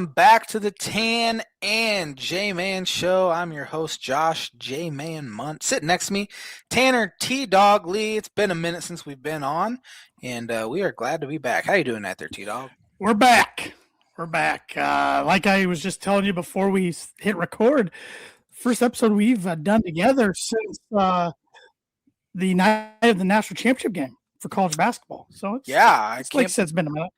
back to the Tan and J-Man Show. I'm your host, Josh J-Man Munt. Sitting next to me, Tanner T-Dog Lee. It's been a minute since we've been on, and we are glad to be back. How you doing out there, T-Dog? We're back. Like I was just telling you before we hit record, first episode we've done together since the night of the national championship game for college basketball. So it's like I said, it's been a minute.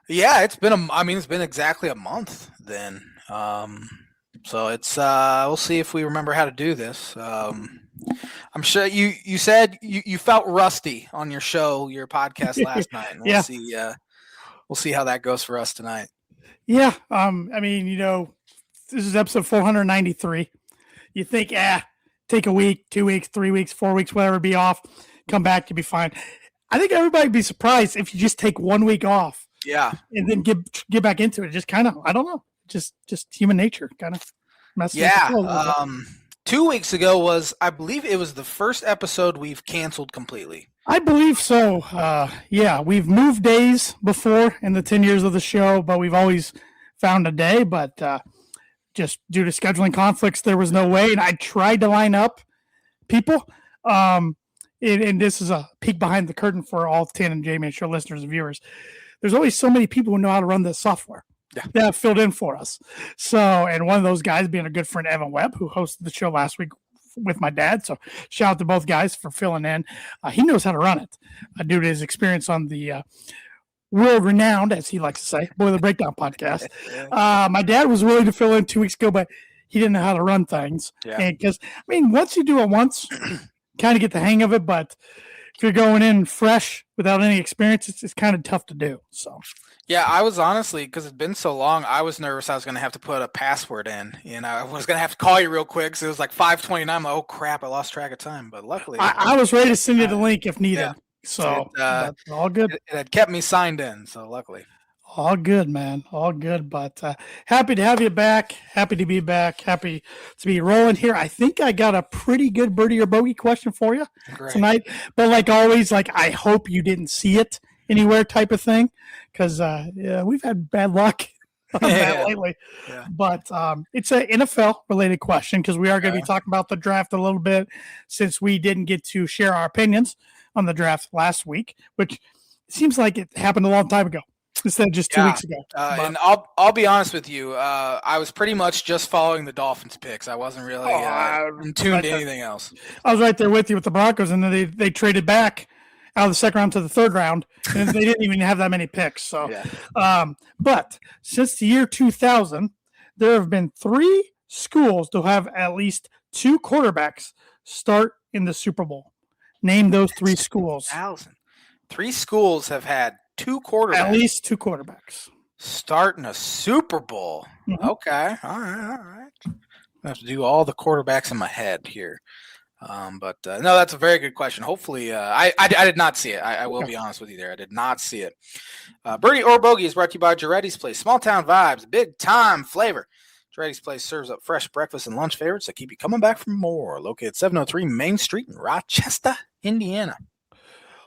Yeah, it's been exactly a month then. So it's we'll see if we remember how to do this. I'm sure you said you felt rusty on your podcast last night. And we'll see how that goes for us tonight. Yeah. This is episode 493. You think, take a week, 2 weeks, 3 weeks, 4 weeks, whatever, be off, come back, you'll be fine. I think everybody'd be surprised if you just take 1 week off. Yeah. And then get back into it. Just kind of, I don't know, just human nature kind of messes up. 2 weeks ago I believe it was the first episode we've canceled completely. I believe so. We've moved days before in the 10 years of the show, but we've always found a day. But just due to scheduling conflicts, there was no way. And I tried to line up people. And this is a peek behind the curtain for all 10 and J-Man Show listeners and viewers. There's always so many people who know how to run this software. Yeah. That have filled in for us. So, and one of those guys being a good friend, Evan Webb, who hosted the show last week with my dad. So shout out to both guys for filling in. He knows how to run it due to his experience on the world-renowned, as he likes to say, Boiler Breakdown podcast. My dad was willing to fill in 2 weeks ago, but he didn't know how to run things. Yeah. Because, once you do it once, kind of get the hang of it, but if you're going in fresh without any experience, it's kind of tough to do. So, yeah, I was honestly, because it's been so long, I was nervous I was going to have to put a password in. And I was going to have to call you real quick because it was like 5:29. I'm like, oh, crap, I lost track of time. But luckily, I was ready to send you the link if needed. Yeah. So, that's all good. It had kept me signed in, so luckily. All good, man. All good. But happy to have you back. Happy to be back. Happy to be rolling here. I think I got a pretty good birdie or bogey question for you tonight. But like always, I hope you didn't see it anywhere type of thing. Because, we've had bad luck on that lately. Yeah. But it's an NFL-related question because we are going to be talking about the draft a little bit since we didn't get to share our opinions on the draft last week, which seems like it happened a long time ago. Instead of just 2 weeks ago. And I'll be honest with you. I was pretty much just following the Dolphins picks. I wasn't really in tune to anything else. I was right there with you with the Broncos, and then they traded back out of the second round to the third round, and they didn't even have that many picks. So, but since the year 2000, there have been 3 schools to have at least 2 quarterbacks start in the Super Bowl. Name those 3 schools. 3 schools have had 2 quarterbacks. At least 2 quarterbacks. Starting a Super Bowl. Mm-hmm. Okay. All right. I have to do all the quarterbacks in my head here. But no, that's a very good question. Hopefully, I did not see it. I will be honest with you there. I did not see it. Birdie or Bogey is brought to you by Jarrety's Place. Small town vibes, big time flavor. Jarrety's Place serves up fresh breakfast and lunch favorites that keep you coming back for more. Located 703 Main Street in Rochester, Indiana.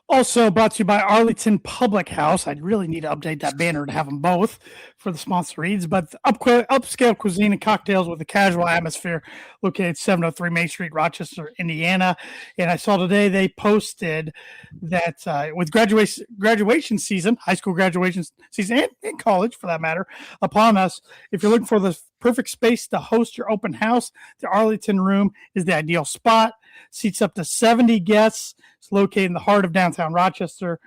Also brought to you by Arlington Public House. I really need to update that banner to have them both for the sponsor reads, but upscale cuisine and cocktails with a casual atmosphere located 703 Main Street, Rochester, Indiana. And I saw today they posted that with graduation season, high school graduation season, and college for that matter, upon us, if you're looking for the perfect space to host your open house, the Arlington Room is the ideal spot. Seats up to 70 guests. It's located in the heart of downtown Rochester.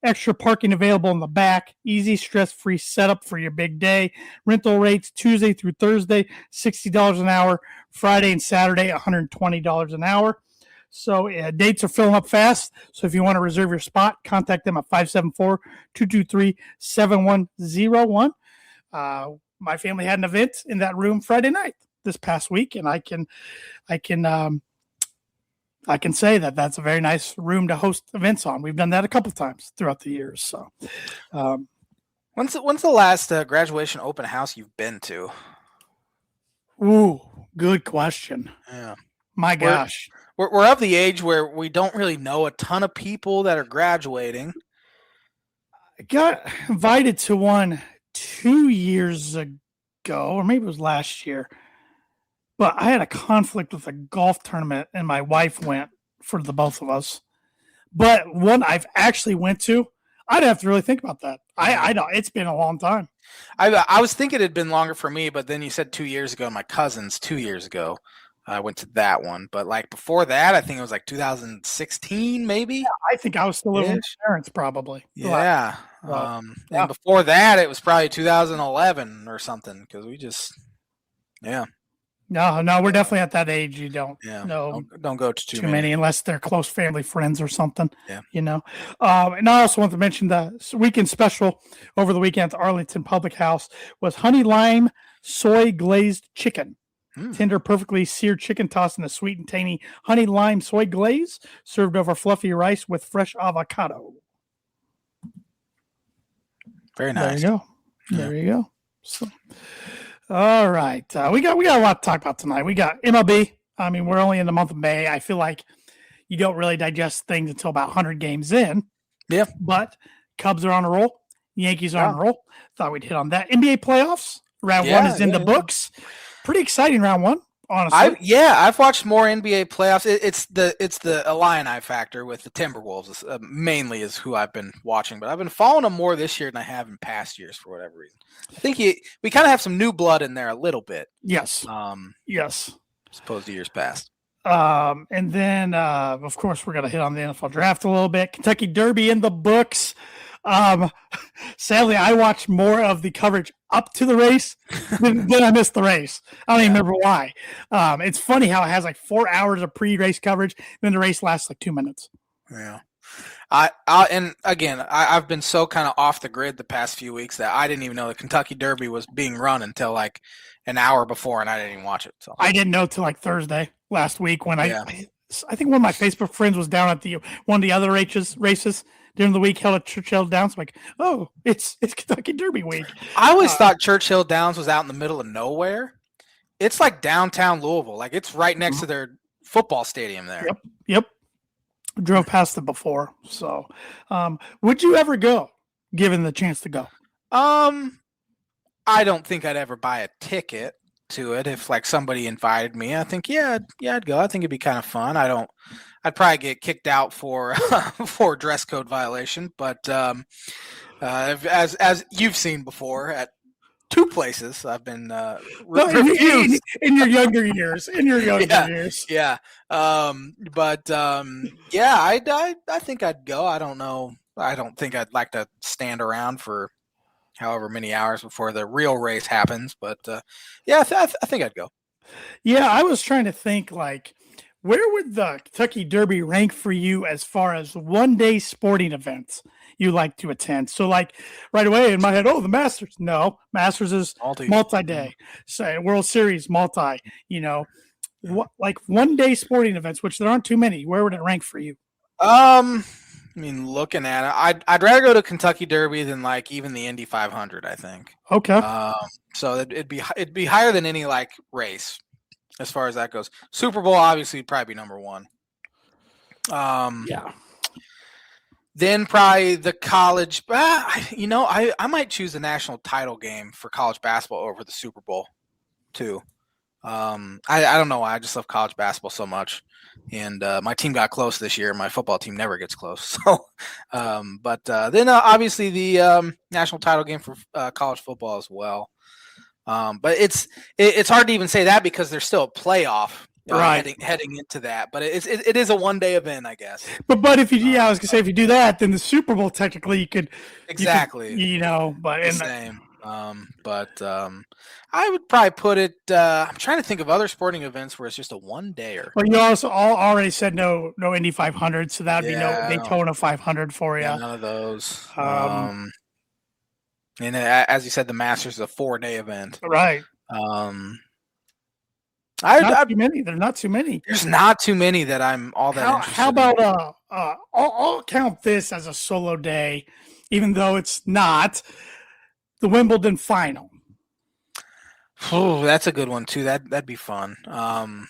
Extra parking available in the back. Easy, stress-free setup for your big day. Rental rates Tuesday through Thursday, $60 an hour. Friday and Saturday, $120 an hour. So dates are filling up fast. So if you want to reserve your spot, contact them at 574-223-7101. My family had an event in that room Friday night this past week, and I can say that that's a very nice room to host events on. We've done that a couple of times throughout the years. So, when's the last graduation open house you've been to? Ooh, good question. Yeah, my gosh, we're of the age where we don't really know a ton of people that are graduating. I got invited to one 2 years ago. ago, or maybe it was last year, but I had a conflict with a golf tournament, and my wife went for the both of us. But one I've actually went to, I'd have to really think about that. I don't. It's been a long time. I was thinking it'd been longer for me, but then you said 2 years ago. My cousin's 2 years ago. I went to that one, but like before that, I think it was like 2016, maybe. Yeah, I think I was still living with my parents, probably. Yeah. Yeah. And before that, it was probably 2011 or something because we just, yeah. No, we're definitely at that age. You don't Don't go to too many unless they're close family friends or something. Yeah. And I also want to mention the weekend special over the weekend at the Arlington Public House was honey lime soy glazed chicken. Tender, perfectly seared chicken tossed in a sweet and tangy honey lime soy glaze, served over fluffy rice with fresh avocado. Very nice. There you go. There you go. So, all right, we got a lot to talk about tonight. We got MLB. I mean, we're only in the month of May. I feel like you don't really digest things until about 100 games in. Yeah. But Cubs are on a roll. Yankees are on a roll. Thought we'd hit on that. NBA playoffs. Round one is in the books. Pretty exciting round one, honestly. I've watched more NBA playoffs. It's the Illini factor with the Timberwolves mainly is who I've been watching, but I've been following them more this year than I have in past years for whatever reason. I think we kind of have some new blood in there a little bit. Yes. Yes. As opposed to years past. And then, of course, we're going to hit on the NFL draft a little bit. Kentucky Derby in the books. Sadly, I watched more of the coverage up to the race than I missed the race. I don't even remember why. It's funny how it has like 4 hours of pre-race coverage, then the race lasts like 2 minutes. Yeah. And again, I've been so kind of off the grid the past few weeks that I didn't even know the Kentucky Derby was being run until like an hour before, and I didn't even watch it. So I didn't know till like Thursday last week when I think one of my Facebook friends was down at one of the other races during the week, held at Churchill Downs. I'm like, oh, it's Kentucky Derby week. I always thought Churchill Downs was out in the middle of nowhere. It's like downtown Louisville. Like it's right next to their football stadium there. Yep. Drove past it before. So, would you ever go, given the chance to go? I don't think I'd ever buy a ticket to it if like somebody invited me. I think I'd go. I think it'd be kind of fun. I'd probably get kicked out for for dress code violation, but as you've seen before at 2 places, I've been refused in your younger years. Yeah. I think I'd go. I don't know. I don't think I'd like to stand around for however many hours before the real race happens, but I think I'd go. Yeah, I was trying to think like, where would the Kentucky Derby rank for you as far as one-day sporting events you like to attend? So, like, right away in my head, the Masters. No, Masters is multi-day. So, World Series, multi. Like one-day sporting events, which there aren't too many. Where would it rank for you? I mean, looking at it, I'd rather go to Kentucky Derby than like even the Indy 500. I think. Okay. So it'd be higher than any like race. As far as that goes, Super Bowl obviously would probably be number one. Then probably the college. I might choose the national title game for college basketball over the Super Bowl, too. I don't know why. I just love college basketball so much, and my team got close this year. My football team never gets close. So, then obviously the national title game for college football as well. But it's hard to even say that because there's still a playoff heading into that. But it is a one-day event, I guess. But if you I was gonna say if you do that, then the Super Bowl technically you could exactly but the same. I would probably put it. I'm trying to think of other sporting events where it's just a one-dayer. Well, you also already said no Indy 500, so that would be no Daytona 500 for you. Yeah, none of those. And as you said, the Masters is a 4-day event. Right. Not too many. There's not too many. There's not too many that I'm all that interested How about I'll count this as a solo day, even though it's not the Wimbledon final. Oh, that's a good one too. That'd be fun.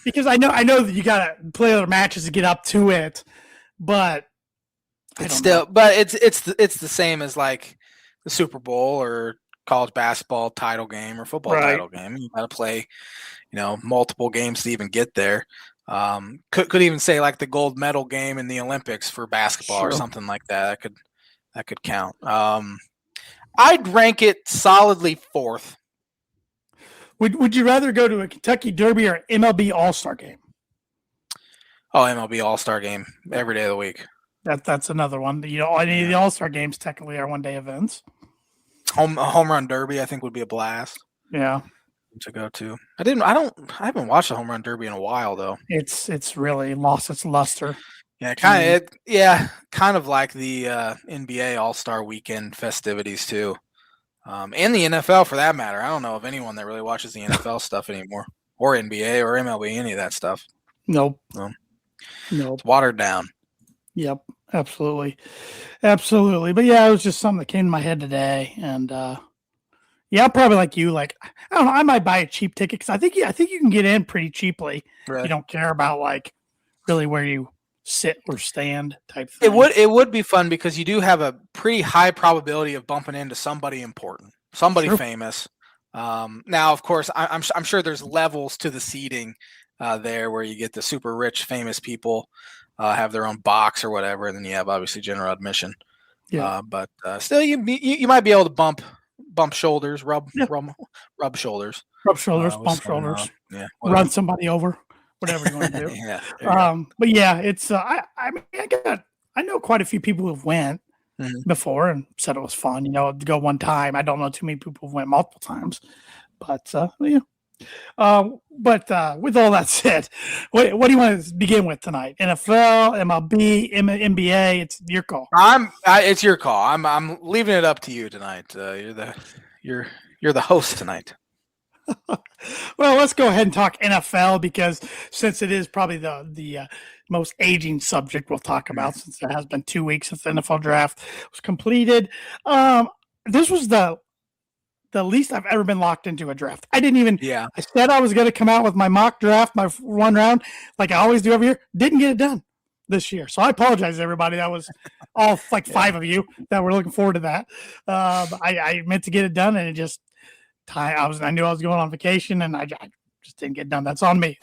Because I know that you gotta play other matches to get up to it, but it's the same as like the Super Bowl or college basketball title game or football Right. title game. You got to play, multiple games to even get there. Could even say like the gold medal game in the Olympics for basketball or something like that. That could count. I'd rank it solidly fourth. Would you rather go to a Kentucky Derby or MLB All-Star game? Oh, MLB All-Star game every day of the week. That's another one. Any of the All-Star games technically are one-day events. Home run derby, I think, would be a blast. Yeah. To go to. I haven't watched the home run derby in a while though. It's really lost its luster. Yeah, kind of like the NBA All-Star Weekend festivities too, and the NFL for that matter. I don't know of anyone that really watches the NFL stuff anymore, or NBA or MLB, any of that stuff. Nope. Nope. It's watered down. Yep, absolutely. But yeah, it was just something that came to my head today, and yeah, I'm probably like you. Like, I don't know, I might buy a cheap ticket because I think you can get in pretty cheaply. Right. You don't care about like really where you sit or stand type thing. It would be fun because you do have a pretty high probability of bumping into somebody important, somebody famous. Now, of course, I'm sure there's levels to the seating there where you get the super rich famous people have their own box or whatever, and then you have obviously general admission. Yeah, but still, you might be able to bump shoulders, rub shoulders, bump shoulders, run somebody over, whatever you want to do. But yeah, it's I know quite a few people who've went before and said it was fun. To go one time. I don't know too many people who went multiple times, but yeah. But with all that said, what do you want to begin with tonight? NFL, MLB, NBA? It's your call. It's your call. I'm leaving it up to you tonight. You're the host tonight. Well, let's go ahead and talk NFL because since it is probably the most aging subject we'll talk about, since it has been 2 weeks since the NFL draft was completed. This was the least I've ever been locked into a draft. I didn't even. Yeah. I said I was going to come out with my mock draft, my one round, like I always do every year. Didn't get it done this year, so I apologize, everybody. That was all like 5 of you that were looking forward to that. I meant to get it done, and it just I knew I was going on vacation, and I just didn't get done. That's on me.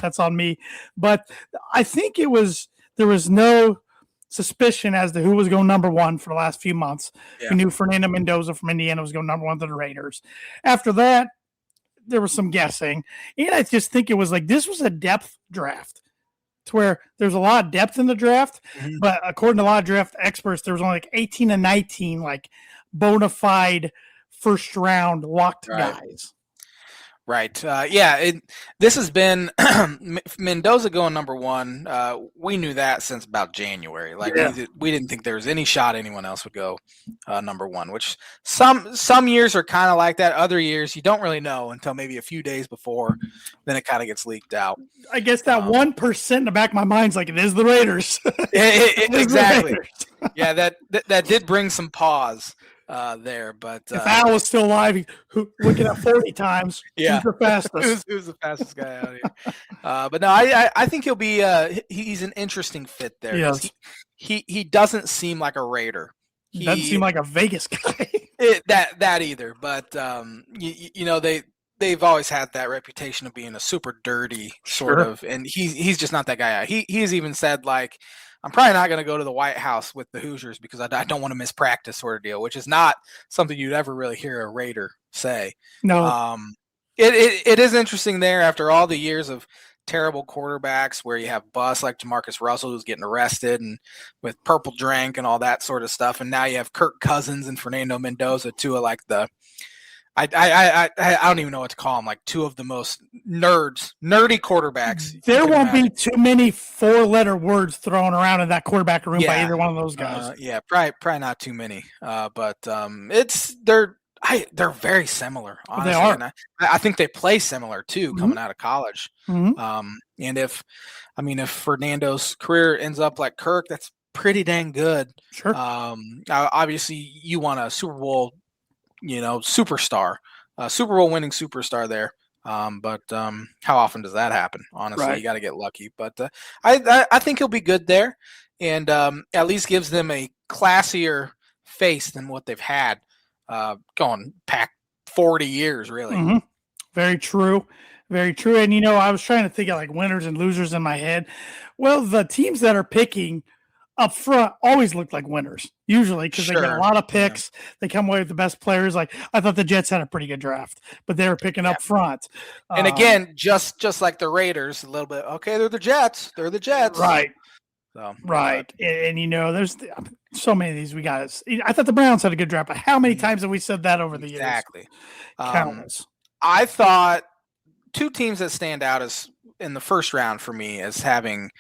But I think there was no suspicion as to who was going number one for the last few months. Yeah. We knew Fernando Mendoza from Indiana was going number one to the Raiders. After that, there was some guessing. And I just think it was like this was a depth draft to where there's a lot of depth in the draft. Mm-hmm. But according to a lot of draft experts, there was only like 18 and 19 like bona fide first round locked guys. Right. This has been Mendoza going number one. We knew that since about January. Like we didn't think there was any shot anyone else would go number one, which some years are kind of like that. Other years you don't really know until maybe a few days before. Then it kind of gets leaked out. I guess that 1% in the back of my mind's like, it is the Raiders. Exactly. The Raiders. Yeah, that did bring some pause. There, but if Al was still alive, looking at 40 times, who's the fastest? Who's the fastest guy out here? But no, I think he'll be. He's an interesting fit there. Yes. He doesn't seem like a Raider. He doesn't seem like a Vegas guy. that either. But they've always had that reputation of being a super dirty sort of, and he's just not that guy. He's even said like, I'm probably not going to go to the White House with the Hoosiers because I don't want to miss practice sort of deal, which is not something you'd ever really hear a Raider say. No. It is interesting there after all the years of terrible quarterbacks where you have busts like Jamarcus Russell who's getting arrested and with purple drink and all that sort of stuff. And now you have Kirk Cousins and Fernando Mendoza, two of like the I don't even know what to call them. Like two of the most nerdy quarterbacks. There won't be too many 4-letter words thrown around in that quarterback room by either one of those guys. Probably not too many. But they're very similar. Honestly. They are. And I think they play similar too, coming out of college. Mm-hmm. And if Fernando's career ends up like Kirk, that's pretty dang good. Sure. Obviously, you want a Super Bowl. Superstar, Super Bowl winning superstar there. But how often does that happen? Honestly, You got to get lucky. But I think he'll be good there, and at least gives them a classier face than what they've had going 40 years, really. Mm-hmm. Very true. Very true. And, I was trying to think of like winners and losers in my head. Well, the teams that are picking up front always look like winners, usually, because they get a lot of picks. Yeah. They come away with the best players. Like, I thought the Jets had a pretty good draft, but they were picking up front. And again, just like the Raiders, a little bit. Okay, they're the Jets. They're the Jets. Right. So, right. And there's so many of these we got. I thought the Browns had a good draft, but how many times have we said that over the years? Exactly. Countless. I thought two teams that stand out as in the first round for me as having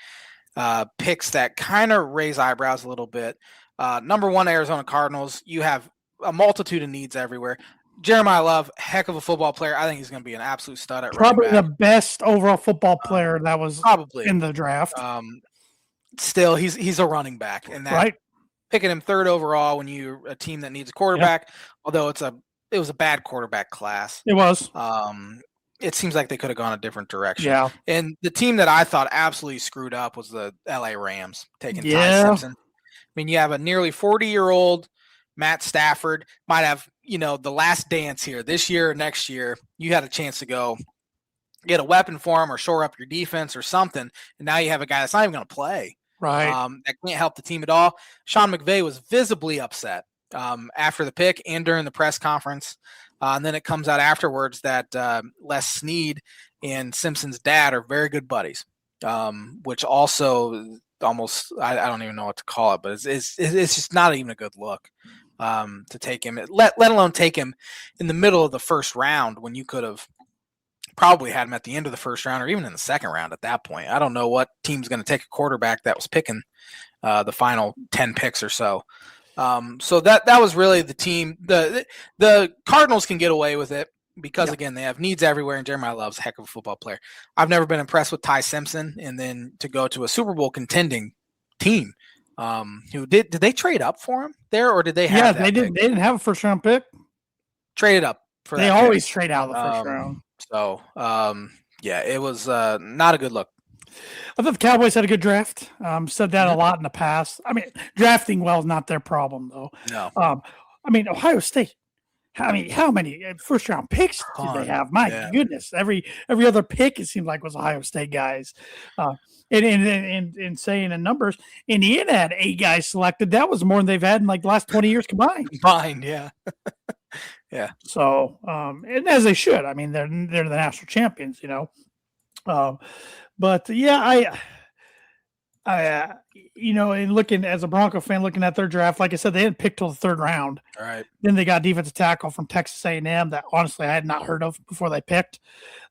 picks that kind of raise eyebrows a little bit. Number one, Arizona Cardinals. You have a multitude of needs everywhere. Jeremiah Love, heck of a football player. I think he's going to be an absolute stud at probably the best overall football player that was probably in the draft. Still, he's a running back, and that right. Picking him third overall when you're a team that needs a quarterback, although it was a bad quarterback class. It was. It seems like they could have gone a different direction. Yeah. And the team that I thought absolutely screwed up was the LA Rams taking Ty Simpson. I mean, you have a nearly 40-year-old Matt Stafford, might have, the last dance here this year or next year. You had a chance to go get a weapon for him or shore up your defense or something. And now you have a guy that's not even going to play. Right. That can't help the team at all. Sean McVay was visibly upset after the pick and during the press conference. And then it comes out afterwards that Les Snead and Simpson's dad are very good buddies, which also almost I don't even know what to call it, but it's just not even a good look to take him, let alone take him in the middle of the first round when you could have probably had him at the end of the first round or even in the second round at that point. I don't know what team's going to take a quarterback that was picking the final 10 picks or so. So that was really the team. The Cardinals can get away with it because again, they have needs everywhere, and Jeremiah Love's a heck of a football player. I've never been impressed with Ty Simpson, and then to go to a Super Bowl contending team. Who did they trade up for him there, or did they have? Yeah, they didn't. They didn't have a first round pick. Traded up for they that. They always trade out of the first round. So it was not a good look. I thought the Cowboys had a good draft. Said that a lot in the past. I mean, drafting well is not their problem, though. No. I mean, Ohio State. How many first round picks did they have? My goodness, every other pick it seemed like was Ohio State guys. And saying in numbers, Indiana had 8 guys selected. That was more than they've had in like the last 20 years combined. Yeah. Yeah. So, and as they should. I mean, they're the national champions, But yeah, I in looking as a Bronco fan, looking at their draft, like I said, they didn't pick till the third round. All right. Then they got defensive tackle from Texas A&M that honestly I had not heard of before they picked.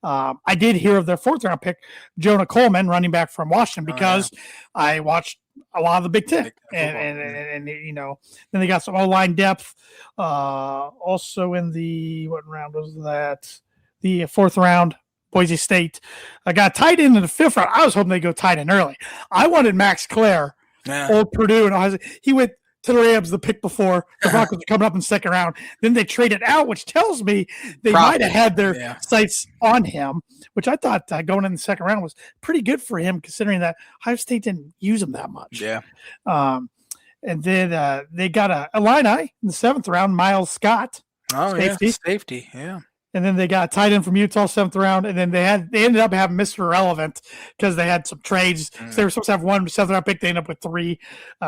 I did hear of their fourth round pick, Jonah Coleman, running back from Washington, because I watched a lot of the Big Ten, and then they got some O-line depth. Also in the what round was that? The fourth round. Boise State. I got tight end in the fifth round. I was hoping they'd go tight end early. I wanted Max Clare, old Purdue, and Ohio State. He went to the Rams the pick before. The Broncos were coming up in the second round. Then they traded out, which tells me they might have had their sights on him, which I thought going in the second round was pretty good for him, considering that Ohio State didn't use him that much. Yeah. And then they got a Illini in the seventh round, Miles Scott. Oh, safety. Yeah. And then they got tight end from Utah, seventh round. And then they ended up having Mr. Irrelevant because they had some trades. So they were supposed to have 1 seventh round pick. They ended up with 3.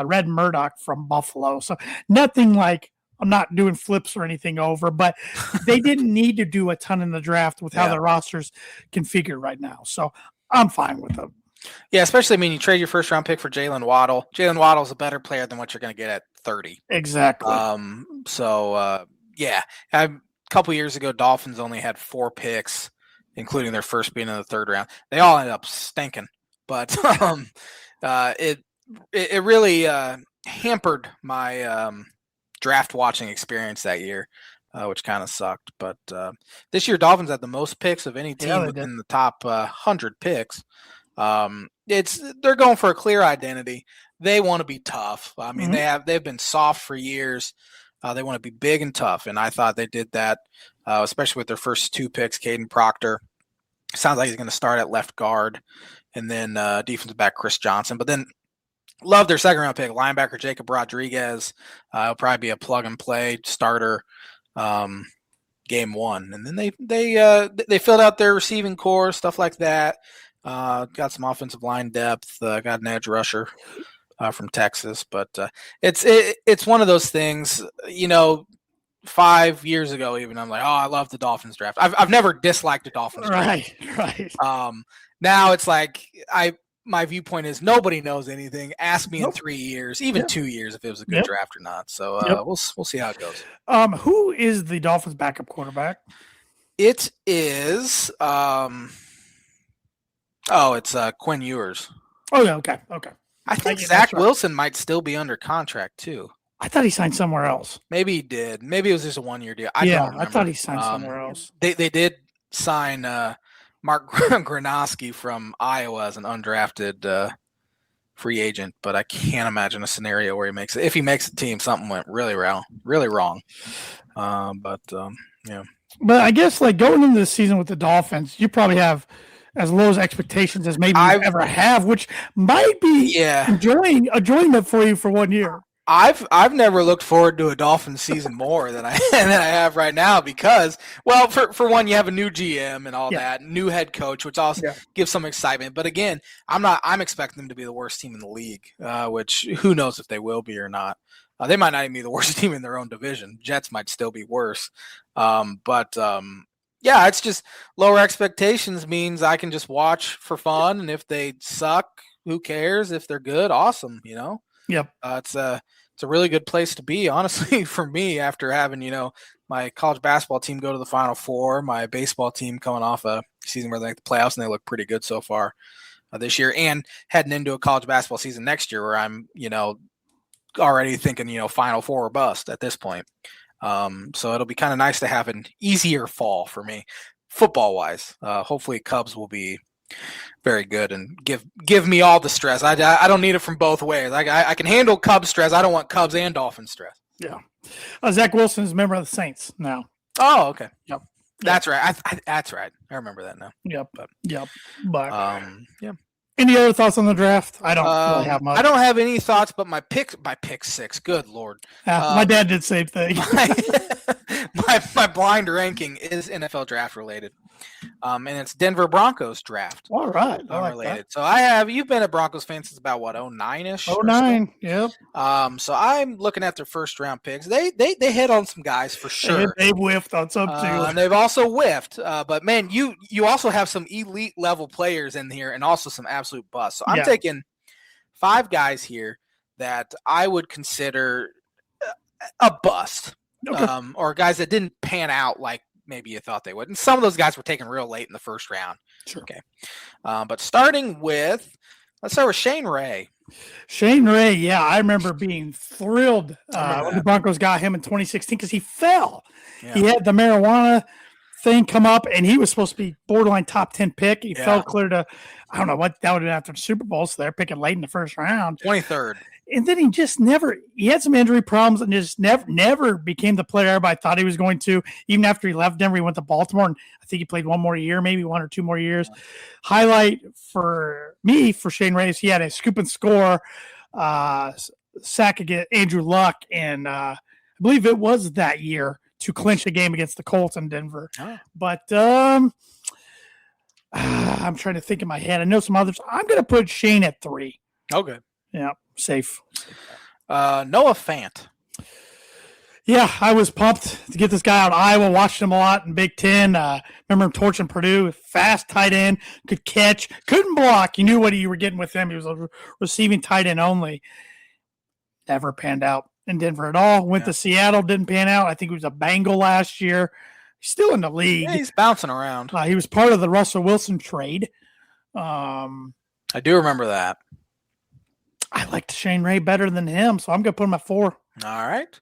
Red Murdoch from Buffalo. So nothing like I'm not doing flips or anything over, but they didn't need to do a ton in the draft with how their roster's configured right now. So I'm fine with them. Yeah, especially, you trade your first round pick for Jalen Waddle. Jalen Waddle's a better player than what you're going to get at 30. Exactly. A couple years ago, Dolphins only had 4 picks, including their first being in the third round. They all ended up stinking, but it really hampered my draft watching experience that year, which kind of sucked. But this year, Dolphins had the most picks of any team within the top 100 picks. They're going for a clear identity. They want to be tough. They've been soft for years. They want to be big and tough, and I thought they did that, especially with their first 2 picks. Caden Proctor sounds like he's going to start at left guard, and then defensive back Chris Johnson. But then love their second round pick, linebacker Jacob Rodriguez. He'll probably be a plug and play starter. game one, and then they filled out their receiving core, stuff like that. Got some offensive line depth. Got an edge rusher from Texas, but it's one of those things. 5 years ago, even I'm like, oh, I love the Dolphins draft. I've never disliked the Dolphins draft. Right. Now it's like my viewpoint is nobody knows anything. Ask me in 3 years, even 2 years, if it was a good draft or not. So we'll see how it goes. Who is the Dolphins' backup quarterback? It is it's Quinn Ewers. Oh yeah, okay. I think Zach Wilson might still be under contract too. I thought he signed somewhere else. Maybe he did. Maybe it was just a 1 year deal. I don't remember. I thought he signed somewhere else. They did sign Mark Granoski from Iowa as an undrafted free agent, but I can't imagine a scenario where he makes it. If he makes the team, something went really wrong. But I guess like going into the season with the Dolphins, you probably have as low as expectations as maybe you ever have, which might be enjoyment for you for 1 year. I've never looked forward to a Dolphins season more than I have right now because, well, for one, you have a new GM and all that, new head coach, which also gives some excitement. But again, I'm expecting them to be the worst team in the league, which who knows if they will be or not. They might not even be the worst team in their own division. Jets might still be worse. It's just lower expectations means I can just watch for fun, and if they suck, who cares? If they're good, awesome, Yep. It's a really good place to be, honestly, for me after having, my college basketball team go to the Final Four, my baseball team coming off a season where they make the playoffs and they look pretty good so far this year, and heading into a college basketball season next year where I'm, already thinking, Final Four or bust at this point. So it'll be kind of nice to have an easier fall for me football-wise. Hopefully Cubs will be very good and give me all the stress. I don't need it from both ways. I can handle Cubs stress. I don't want Cubs and Dolphins stress. Yeah. Zach Wilson is a member of the Saints now. Oh, okay. Yep. That's right. That's right. I remember that now. Yep. But Any other thoughts on the draft? I don't really have much. I don't have any thoughts, but my pick 6. Good Lord. My dad did the same thing. my blind ranking is NFL draft related. And it's Denver Broncos draft. All right. Related. So you've been a Broncos fan since about what, 09-ish? 09, yep. So I'm looking at their first round picks. They hit on some guys for sure. They whiffed on some too. And they've also whiffed. But man, you also have some elite level players in here and also some absolute busts. So I'm taking 5 guys here that I would consider a bust. Okay. Or guys that didn't pan out like maybe you thought they would. And some of those guys were taken real late in the first round. Sure. Okay. But starting with, let's start with Shane Ray. Shane Ray, yeah, I remember being thrilled when the Broncos got him in 2016 because he fell. Yeah. He had the marijuana thing come up, and he was supposed to be borderline top 10 pick. He fell clear to, I don't know what that would have been after the Super Bowl, so they're picking late in the first round. 23rd. And then he just he had some injury problems and just never became the player everybody thought he was going to. Even after he left Denver, he went to Baltimore, and I think he played 1 more year, maybe 1 or 2 more years. Yeah. Highlight for me for Shane Ray is he had a scoop and score sack against Andrew Luck, and I believe it was that year to clinch a game against the Colts in Denver. Oh. But I'm trying to think in my head. I know some others. I'm going to put Shane at 3. Okay. Yeah, safe. Noah Fant. Yeah, I was pumped to get this guy out of Iowa. Watched him a lot in Big Ten. Remember him torching Purdue. Fast tight end, could catch, couldn't block. You knew what you were getting with him. He was a receiving tight end only. Never panned out in Denver at all. Went to Seattle, didn't pan out. I think he was a Bengal last year. He's still in the league. Yeah, he's bouncing around. He was part of the Russell Wilson trade. I do remember that. I liked Shane Ray better than him, so I'm going to put him at 4. All right.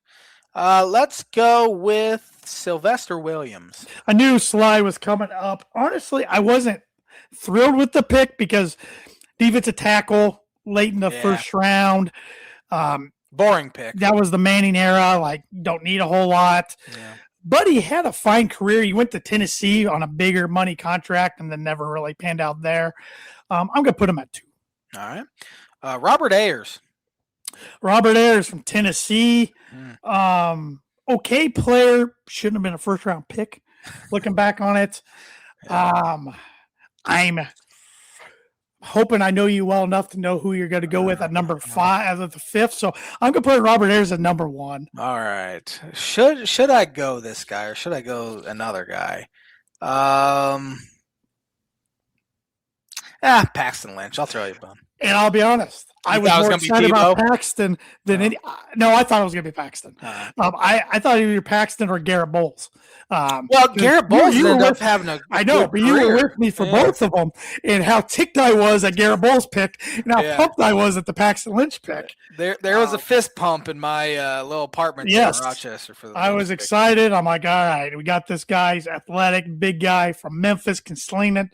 Let's go with Sylvester Williams. I knew Sly was coming up. Honestly, I wasn't thrilled with the pick because defensive tackle late in the first round. Boring pick. That was the Manning era. Like, don't need a whole lot. Yeah. But he had a fine career. He went to Tennessee on a bigger money contract and then never really panned out there. I'm going to put him at 2. All right. Robert Ayers. Robert Ayers from Tennessee. okay player, shouldn't have been a first round pick. Looking back on it, I'm hoping I know you well enough to know who you're going to go with at number 5 as of the 5th. So I'm going to put Robert Ayers at number 1. All right. Should I go this guy or should I go another guy? Paxton Lynch. I'll throw you a bone. And I'll be honest, I was more excited about Paxton than any. No, I thought it was going to be Paxton. I thought either Paxton or Garrett Bowles. Garrett Bowles ended up having a. I know, but you were with me for both of them, and how ticked I was at Garrett Bowles' pick, and how pumped I was at the Paxton Lynch pick. There was a fist pump in my little apartment in Rochester for the. I was excited. I'm like, all right, we got this guy. He's athletic, big guy from Memphis, can sling it.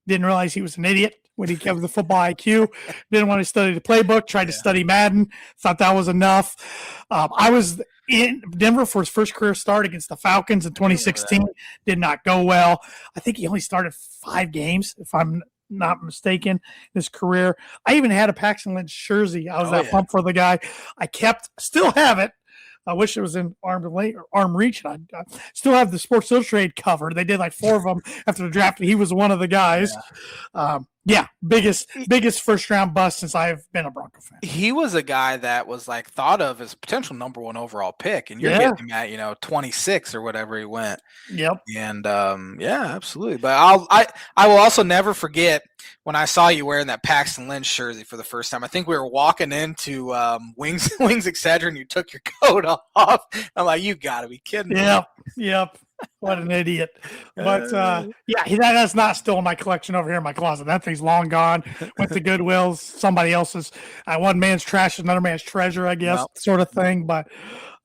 Didn't realize he was an idiot when he came to the football IQ. Didn't want to study the playbook. Tried to study Madden. Thought that was enough. I was in Denver for his first career start against the Falcons in 2016. Did not go well. I think he only started 5 games, if I'm not mistaken, in his career. I even had a Paxton Lynch jersey. I was pumped for the guy. Still have it. I wish it was in arm reach. I still have the Sports Illustrated cover. They did like 4 of them after the draft. He was one of the guys. Biggest first round bust since I've been a Bronco fan. He was a guy that was like thought of as potential number 1 overall pick, and you're getting him at 26 or whatever he went. Yep. And absolutely. But I will also never forget when I saw you wearing that Paxton Lynch jersey for the first time. I think we were walking into Wings Etc. and you took your coat off. I'm like, you got to be kidding me. Yep. What an idiot. But that's not still in my collection over here in my closet. That thing's long gone. Went to Goodwill's, somebody else's. One man's trash is another man's treasure, I guess, sort of thing. But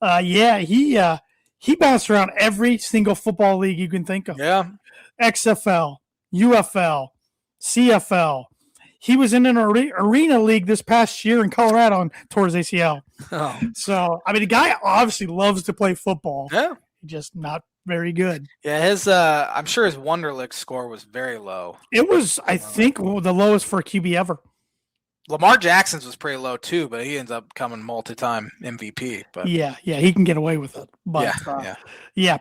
he bounced around every single football league you can think of. Yeah. XFL, UFL, CFL. He was in an arena league this past year in Colorado and tore his ACL. Oh. So, I mean, the guy obviously loves to play football. Yeah. Just not very good. Yeah, his I'm sure his Wonderlic score was very low. It was, I think, the lowest for a QB ever. Lamar Jackson's was pretty low too, but he ends up coming multi-time MVP. But yeah, he can get away with it. But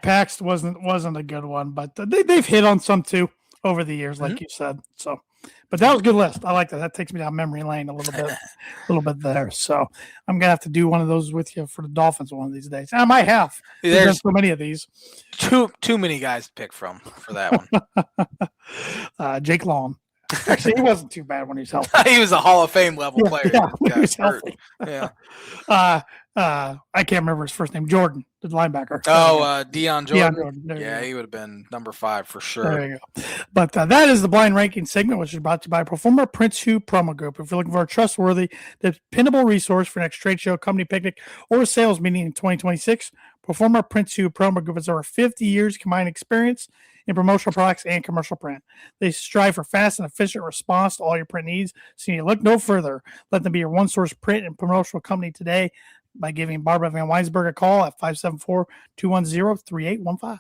Pax wasn't a good one, but they've hit on some too over the years, like you said. So, but that was a good list. I like that. That takes me down memory lane a little bit there. So I'm gonna have to do one of those with you for the Dolphins one of these days. I might have. There's so many of these. Too many guys to pick from for that one. Jake Long. Actually, he wasn't too bad when he was healthy. He was a Hall of Fame level player. Yeah, when he was healthy. Yeah. I can't remember his first name. Jordan, the linebacker. Deion Jordan. He would have been number 5 for sure. There you go. But that is the blind ranking segment, which is brought to you by Proforma Prince Hugh Promo Group. If you're looking for a trustworthy, dependable resource for next trade show, company picnic, or sales meeting in 2026, Proforma Prince Hugh Promo Group has over 50 years combined experience in promotional products and commercial print. They strive for fast and efficient response to all your print needs, so you look no further. Let them be your one-source print and promotional company today by giving Barbara Van Weinsberg a call at 574-210-3815.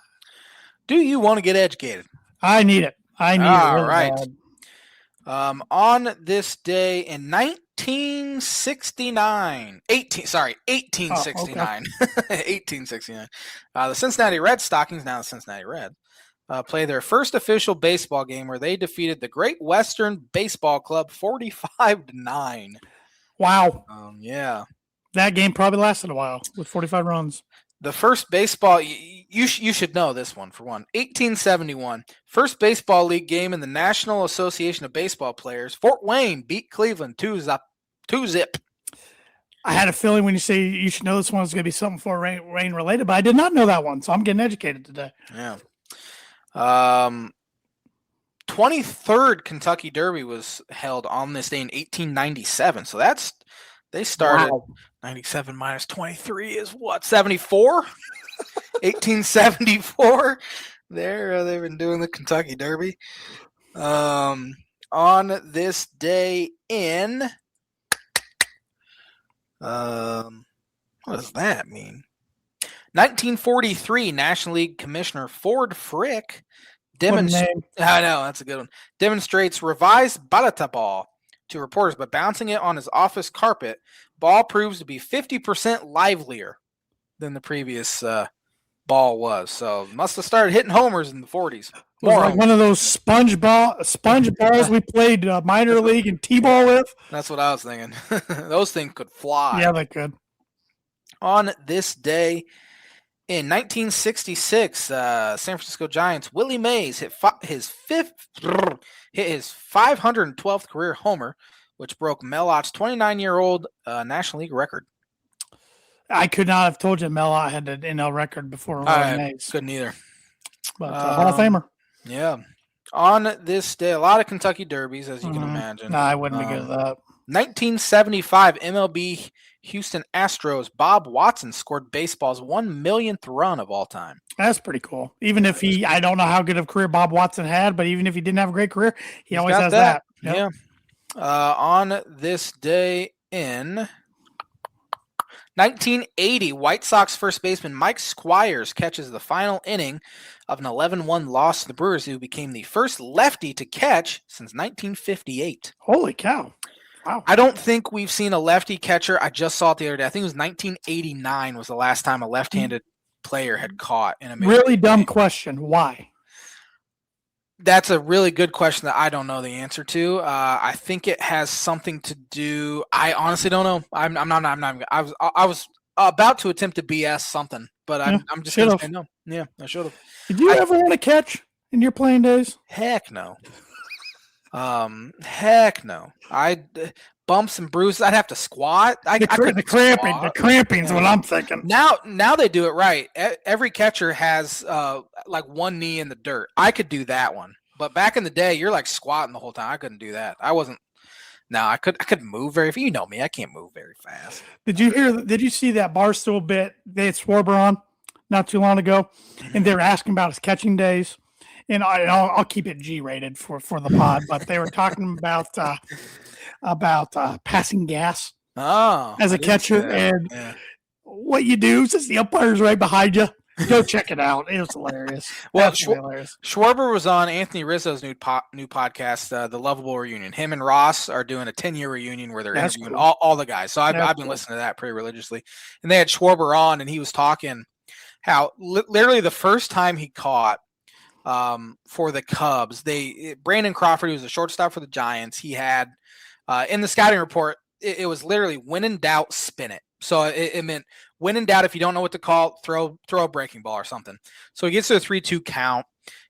Do you want to get educated? I need it. All right. On this day in 1869, 1869, the Cincinnati Red Stockings, now the Cincinnati Red, play their first official baseball game where they defeated the Great Western Baseball Club 45-9. Wow. Yeah. That game probably lasted a while with 45 runs. The first baseball, you should know this one for one. 1871, first baseball league game in the National Association of Baseball Players. Fort Wayne beat Cleveland 2-zip. I had a feeling when you say you should know this one was going to be something Fort Wayne related, but I did not know that one, so I'm getting educated today. Yeah. 23rd Kentucky Derby was held on this day in 1897. So they started. Wow. 97 minus 23 is what? 74? 1874. They've been doing the Kentucky Derby. On this day in what does that mean? 1943, National League Commissioner Ford Frick I know, that's a good one. Demonstrates revised balata ball to reporters, but bouncing it on his office carpet, ball proves to be 50% livelier than the previous ball was. So must have started hitting homers in the 40s. It was like one of those sponge balls we played minor league and T-ball with. That's what I was thinking. Those things could fly. Yeah, they could. On this day in 1966, San Francisco Giants Willie Mays hit his 512th career homer, which broke Mel Ott's 29-year-old National League record. I could not have told you Mel Ott had an NL record before Willie Mays. Couldn't either. But Hall of Famer. Yeah. On this day, a lot of Kentucky Derbies, as you can imagine. No, I wouldn't be good at that. 1975 MLB Houston Astros Bob Watson scored baseball's 1 millionth run of all time. That's pretty cool. Even if I don't know how good of a career Bob Watson had, but even if he didn't have a great career, he always has that. Yep. Yeah. On this day in 1980, White Sox first baseman Mike Squires catches the final inning of an 11-1 loss to the Brewers, who became the first lefty to catch since 1958. Holy cow. Wow. I don't think we've seen a lefty catcher. I just saw it the other day. I think it was 1989 was the last time a left-handed player had caught in a major really dumb game. Question. Why? That's a really good question that I don't know the answer to. I think it has something to do. I honestly don't know. I'm not. I was about to attempt to BS something, but I'm just going to say no. Yeah, I should have. Did you ever want to catch in your playing days? Heck no. Heck no. I bumps and bruises. I'd have to squat. The cramping's what I'm thinking. Now they do it right. Every catcher has like one knee in the dirt. I could do that one, but back in the day, you're like squatting the whole time. I couldn't do that. I wasn't. No, I couldn't move very. You know me. I can't move very fast. Did you see that Barstool bit they had Schwarber on not too long ago, and they were asking about his catching days? And I'll keep it G-rated for the pod, but they were talking about passing gas as a catcher, and what you do since the umpire's right behind you. Go check it out. It was hilarious. Well, Schwarber was on Anthony Rizzo's new podcast, The Lovable Reunion. Him and Ross are doing a 10-year reunion where they're interviewing all the guys. So I've been listening to that pretty religiously. And they had Schwarber on, and he was talking how literally the first time he caught for the Cubs, Brandon Crawford, who was a shortstop for the Giants, he had in the scouting report, it was literally when in doubt, spin it. So it meant when in doubt, if you don't know what to call, throw a breaking ball or something. So he gets to a 3-2 count.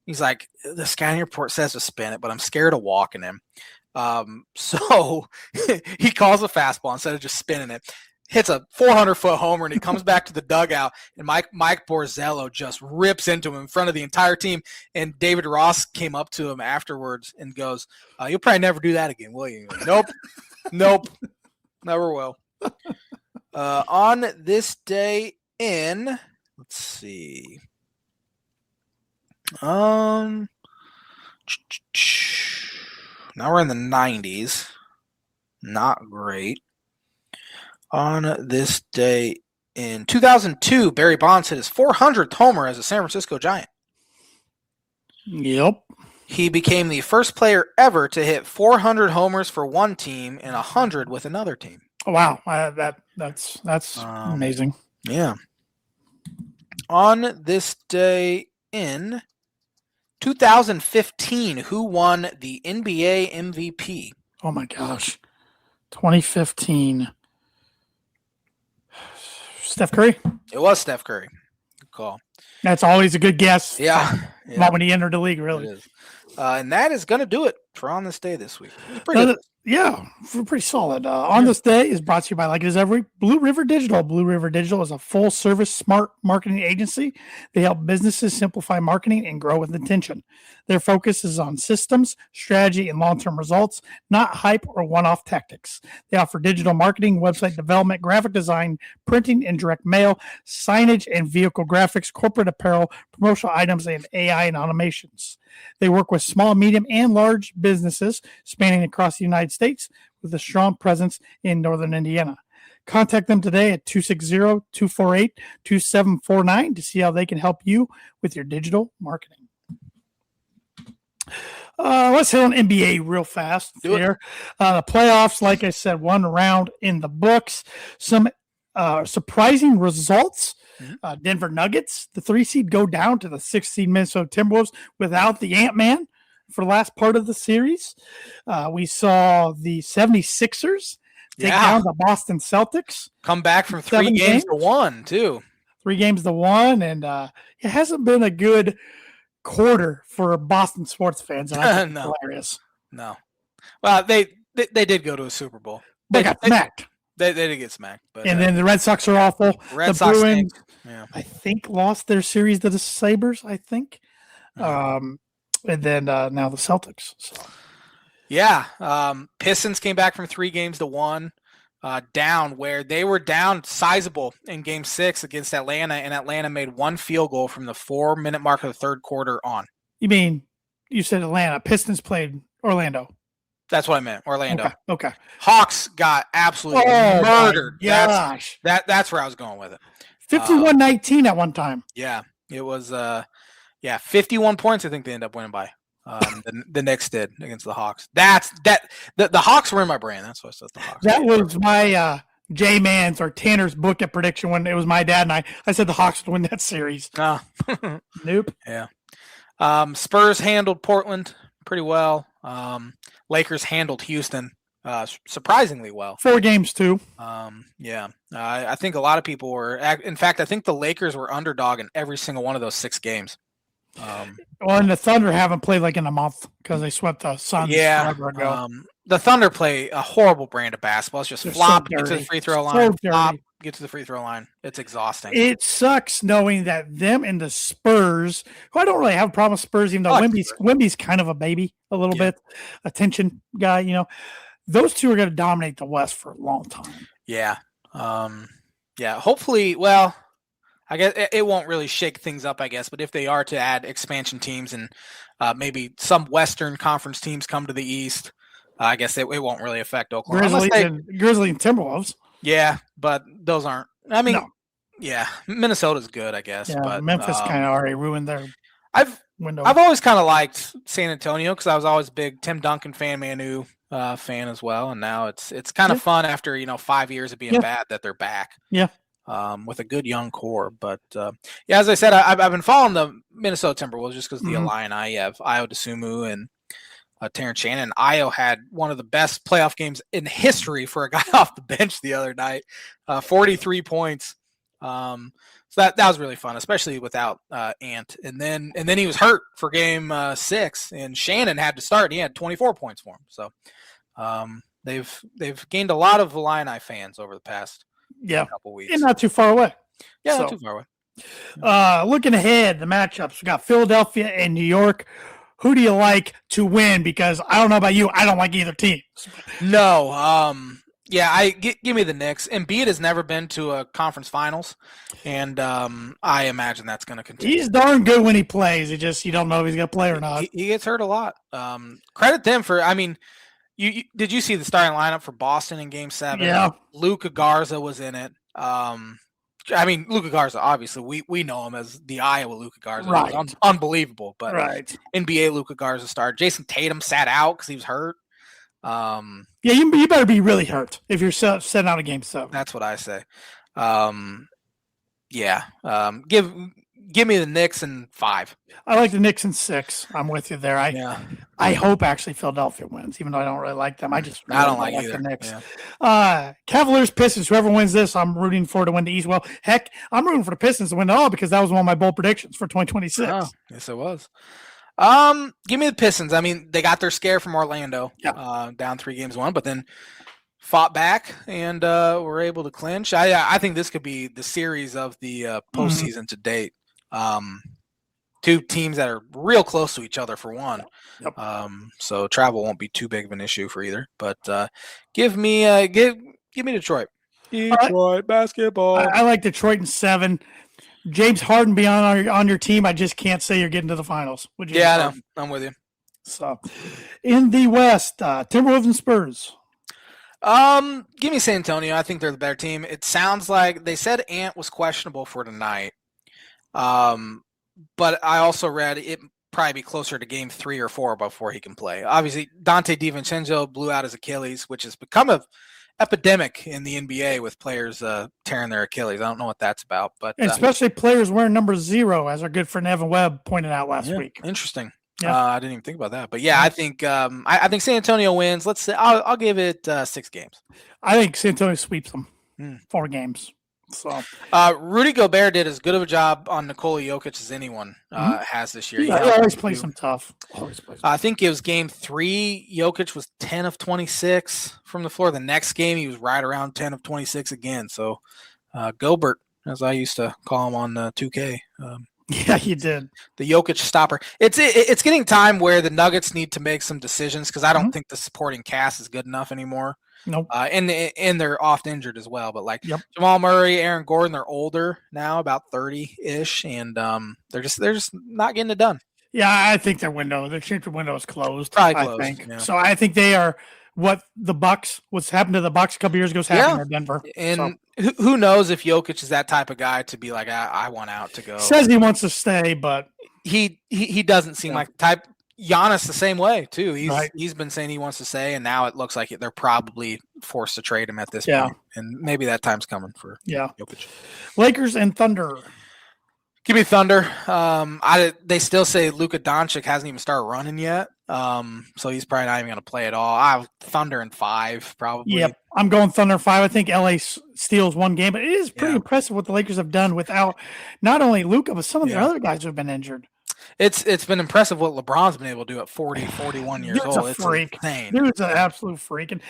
He's like, the scouting report says to spin it, but I'm scared of walking him. So he calls a fastball instead of just spinning it. Hits a 400-foot homer, and he comes back to the dugout, and Mike Borzello just rips into him in front of the entire team. And David Ross came up to him afterwards and goes, "You'll probably never do that again, will you?" Nope, never will. On this day in, let's see. Now we're in the 90s. Not great. On this day in 2002, Barry Bonds hit his 400th homer as a San Francisco Giant. Yep. He became the first player ever to hit 400 homers for one team and 100 with another team. Wow, that's amazing. Yeah. On this day in 2015, who won the NBA MVP? Oh my gosh, 2015. Steph Curry? It was Steph Curry. Good call. That's always a good guess. Yeah. Not when he entered the league, really. It is. And that is going to do it for On This Day this week. It's pretty good. Yeah, pretty solid. On This Day is brought to you by, like it is every, Blue River Digital. Blue River Digital is a full-service smart marketing agency. They help businesses simplify marketing and grow with intention. Their focus is on systems, strategy, and long-term results, not hype or one-off tactics. They offer digital marketing, website development, graphic design, printing and direct mail, signage and vehicle graphics, corporate apparel, promotional items, and AI and automations. They work with small, medium, and large businesses spanning across the United States with a strong presence in Northern Indiana. Contact them today at 260-248-2749 to see how they can help you with your digital marketing. Let's hit on NBA real fast here. The playoffs, like I said, one round in the books. Some surprising results Mhm. Denver Nuggets, the 3 seed, go down to the 6 seed Minnesota Timberwolves without the Ant-Man for the last part of the series. We saw the 76ers take down the Boston Celtics. Come back from 3 games to 1, too. 3 games to 1, and it hasn't been a good quarter for Boston sports fans, and I think it's hilarious. No. Well, they did go to a Super Bowl. They got smacked. They did get smacked. But, and then the Red Sox are awful. The Sox Bruins, yeah. I think, lost their series to the Sabres, I think. And then now the Celtics. So. Yeah. Pistons came back from 3 games to 1. Down where they were down sizable in game 6 against Atlanta, and Atlanta made 1 field goal from the 4-minute mark of the third quarter on. You mean you said Atlanta? Pistons played Orlando. That's what I meant. Orlando. Okay. Hawks got absolutely murdered. Gosh. That's where I was going with it. 51-19 at one time. Yeah. It was 51 points I think they ended up winning by. The Knicks did against the Hawks. The Hawks were in my brain. That's what I said. The Hawks. That was my J-Man's or Tanner's book at prediction when it was my dad and I said the Hawks would win that series. Nope. Yeah. Spurs handled Portland pretty well. Lakers handled Houston surprisingly well. 4 games too. Yeah. I think a lot of people were. In fact, I think the Lakers were underdog in every single one of those 6 games. And the Thunder haven't played like in a month because they swept the Suns forever ago. The Thunder play a horrible brand of basketball. It's just flop, get to the free throw line, flop, get to the free throw line. It's exhausting. It sucks knowing that them and the Spurs, who I don't really have a problem with Spurs, even though Wemby's kind of a baby a little bit, attention guy, those two are going to dominate the West for a long time. Yeah. Hopefully, well, I guess it won't really shake things up, I guess, but if they are to add expansion teams and maybe some Western Conference teams come to the East, I guess it won't really affect Oklahoma. Grizzlies and Timberwolves. Yeah, but those aren't. I mean, yeah, Minnesota's good, I guess. Yeah, but Memphis kind of already ruined their window. I've always kind of liked San Antonio because I was always a big Tim Duncan fan, Manu fan as well, and now it's kind of fun after 5 years of being bad that they're back. Yeah. With a good young core. But, as I said, I've been following the Minnesota Timberwolves just because the Illini. You have Ayo Dosunmu and Terrence Shannon. Ayo had one of the best playoff games in history for a guy off the bench the other night, 43 points. So that was really fun, especially without Ant. And then he was hurt for game 6, and Shannon had to start. He had 24 points for him. So they've gained a lot of Illini fans over the past couple weeks. And not too far away. Yeah, not too far away. Looking ahead, the matchups. We got Philadelphia and New York. Who do you like to win? Because I don't know about you, I don't like either team. No. Give me the Knicks. Embiid has never been to a conference finals, and I imagine that's going to continue. He's darn good when he plays. You don't know if he's going to play or not. He gets hurt a lot. Credit them for. I mean, did you see the starting lineup for Boston in Game 7? Yeah. Luka Garza was in it. Luka Garza, obviously, we know him as the Iowa Luka Garza. Right. Unbelievable. But NBA Luka Garza started. Jason Tatum sat out because he was hurt. You better be really hurt if you're setting out a Game 7. That's what I say. Give me the Knicks in 5. I like the Knicks in 6. I'm with you there. I hope actually Philadelphia wins, even though I don't really like them. I don't like either. The Knicks. Yeah. Cavaliers, Pistons. Whoever wins this, I'm rooting for to win the East. Well, heck, I'm rooting for the Pistons to win it all because that was one of my bold predictions for 2026. Oh, yes, it was. Give me the Pistons. I mean, they got their scare from Orlando, down 3-1, but then fought back and were able to clinch. I think this could be the series of the postseason to date. 2 teams that are real close to each other for one. Yep. So travel won't be too big of an issue for either. But give me Detroit. Detroit basketball. I like Detroit in 7. James Harden be on your team. I just can't say you're getting to the finals. I know. I'm with you. So, in the West, Timberwolves and Spurs. Give me San Antonio. I think they're the better team. It sounds like they said Ant was questionable for tonight. But I also read it probably be closer to game 3 or 4 before he can play. Obviously, Dante DiVincenzo blew out his Achilles, which has become epidemic in the NBA with players tearing their Achilles. I don't know what that's about, but especially players wearing number 0, as our good friend Evan Webb pointed out last week. Interesting. Yeah. I didn't even think about that, but yeah, I think I think San Antonio wins. Let's say I'll give it 6 games. I think San Antonio sweeps them 4 games. So Rudy Gobert did as good of a job on Nikola Jokic as anyone has this year. He always plays him tough. I think it was game 3. Jokic was 10 of 26 from the floor. The next game, he was right around 10 of 26 again. So Gobert, as I used to call him on 2K. Yeah, you did. The Jokic stopper. It's getting time where the Nuggets need to make some decisions because I don't think the supporting cast is good enough anymore. Nope. And they're often injured as well. But Jamal Murray, Aaron Gordon, they're older now, about 30-ish, and they're just not getting it done. Yeah, I think their transfer window is closed. Probably closed. I think. Yeah. So I think they are what's happened to the Bucks a couple years ago is happening to Denver. And who knows if Jokic is that type of guy to be like, I want out to go. Says he wants to stay, but he doesn't seem like the type. Giannis the same way too. He's been saying he wants to stay, and now it looks like they're probably forced to trade him at this point. And maybe that time's coming for Jokic. Lakers and Thunder. Give me Thunder. They still say Luka Doncic hasn't even started running yet, so he's probably not even going to play at all. I have Thunder in 5 probably. Yep, I'm going Thunder 5. I think LA steals 1 game, but it is pretty impressive what the Lakers have done without not only Luka but some of the other guys who have been injured. It's been impressive what LeBron's been able to do at 40, 41 years old. It's freak. Insane. Dude's an absolute freak. And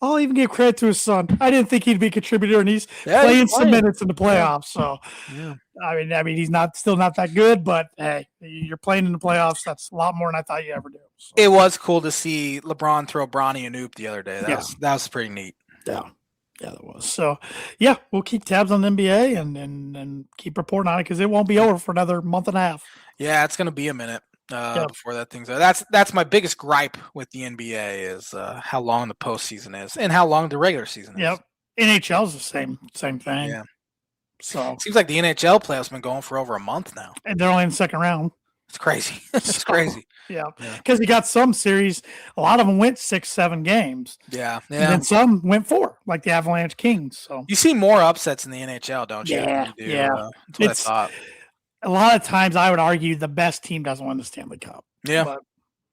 I'll even give credit to his son. I didn't think he'd be a contributor, and he's playing some minutes in the playoffs. So, I mean, he's still not that good, but hey, you're playing in the playoffs. That's a lot more than I thought you ever do. So. It was cool to see LeBron throw Bronny and Oop the other day. That was pretty neat. Yeah, that was. So, we'll keep tabs on the NBA and keep reporting on it because it won't be over for another month and a half. Yeah, it's going to be a minute before that thing's over. That's my biggest gripe with the NBA is how long the postseason is and how long the regular season is. Yep. NHL's the same thing. Yeah. So it seems like the NHL playoffs have been going for over a month now. And they're only in the second round. It's crazy. It's crazy. Yeah. Because you got some series, a lot of them went 6-7 games. Yeah. And then some went 4, like the Avalanche Kings. So you see more upsets in the NHL, don't you? Yeah. You do. That's what I thought. A lot of times I would argue the best team doesn't win the Stanley Cup. Yeah.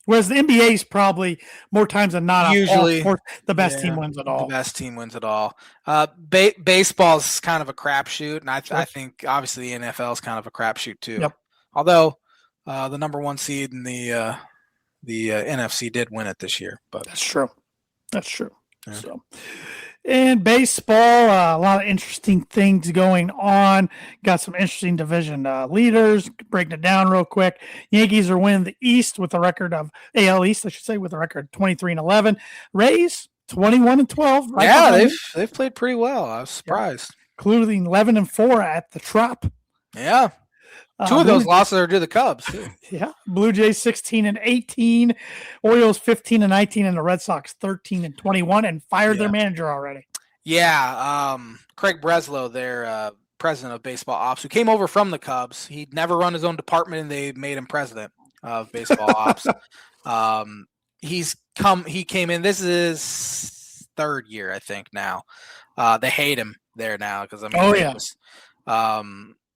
Whereas the NBA is probably more times than not, usually the best team wins it all. The best team wins it all. Baseball's kind of a crapshoot, and I think obviously the NFL is kind of a crapshoot too. Yep. Although the number 1 seed in the NFC did win it this year, but that's true. Yeah. So. In baseball, a lot of interesting things going on. Got some interesting division leaders. Breaking it down real quick. Yankees are winning the East with a record of AL East, I should say, with a record 23-11. Rays 21-12. Right they've played pretty well. I was surprised, including 11-4 at the Trop. Yeah. 2 of those losses are to the Cubs, too. Yeah. Blue Jays 16-18, Orioles 15-19, and the Red Sox 13-21, and fired their manager already. Yeah. Craig Breslow, their president of baseball ops, who came over from the Cubs. He'd never run his own department, and they made him president of baseball ops. He came in. This is his 3rd year, I think, now. They hate him there now because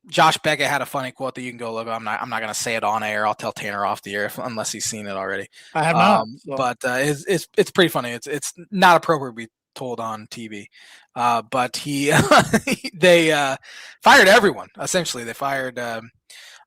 Josh Beckett had a funny quote that you can go look. I'm not going to say it on air. I'll tell Tanner off the air unless he's seen it already. I have not. But it's pretty funny. It's not appropriate to be told on TV. But they fired everyone. Essentially, they fired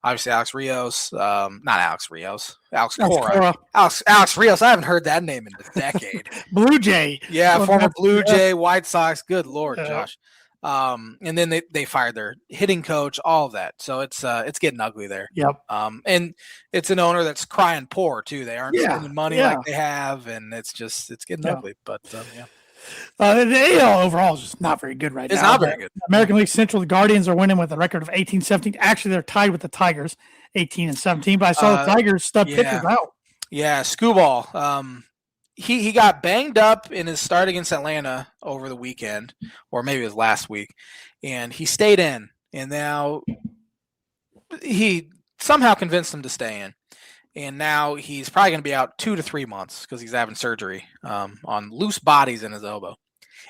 obviously Alex Rios. Not Alex Rios. Alex Cora. Alex Rios. I haven't heard that name in a decade. Blue Jay. Yeah, former Blue Jay, White Sox. Good Lord, Josh. And then they fired their hitting coach, all of that. So it's getting ugly there. Yep. And it's an owner that's crying poor too. They aren't spending money like they have, and it's getting ugly. But the AL overall is just not very good right now. It's not very good. American League Central, the Guardians are winning with a record of 18-17. Actually, they're tied with the Tigers, 18-17. But I saw the Tigers stud pitchers out. Yeah, Skubal. He got banged up in his start against Atlanta over the weekend, or maybe it was last week, and he stayed in. And now he somehow convinced him to stay in. And now he's probably going to be out 2 to 3 months because he's having surgery on loose bodies in his elbow.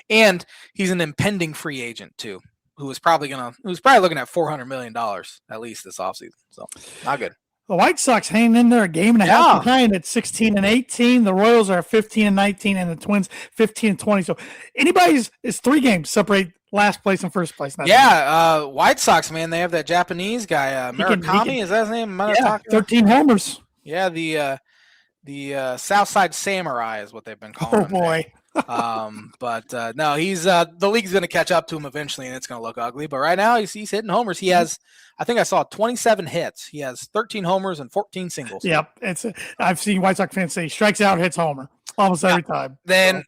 And he's an impending free agent too, who's probably looking at $400 million at least this offseason. So not good. The White Sox hanging in there a game and a half behind at 16 and 18. The Royals are 15 and 19, and the Twins 15 and 20. So it's 3 games separate last place and first place. White Sox, man, they have that Japanese guy, Murakami. Is that his name? 13 homers. Yeah, the Southside Samurai is what they've been calling him. Oh boy. But no, he's the league's going to catch up to him eventually, and it's going to look ugly. But right now, he's hitting homers. He has, I think I saw 27 hits. He has 13 homers and 14 singles. Yep, I've seen White Sox fans say strikes out, hits homer almost every time. Then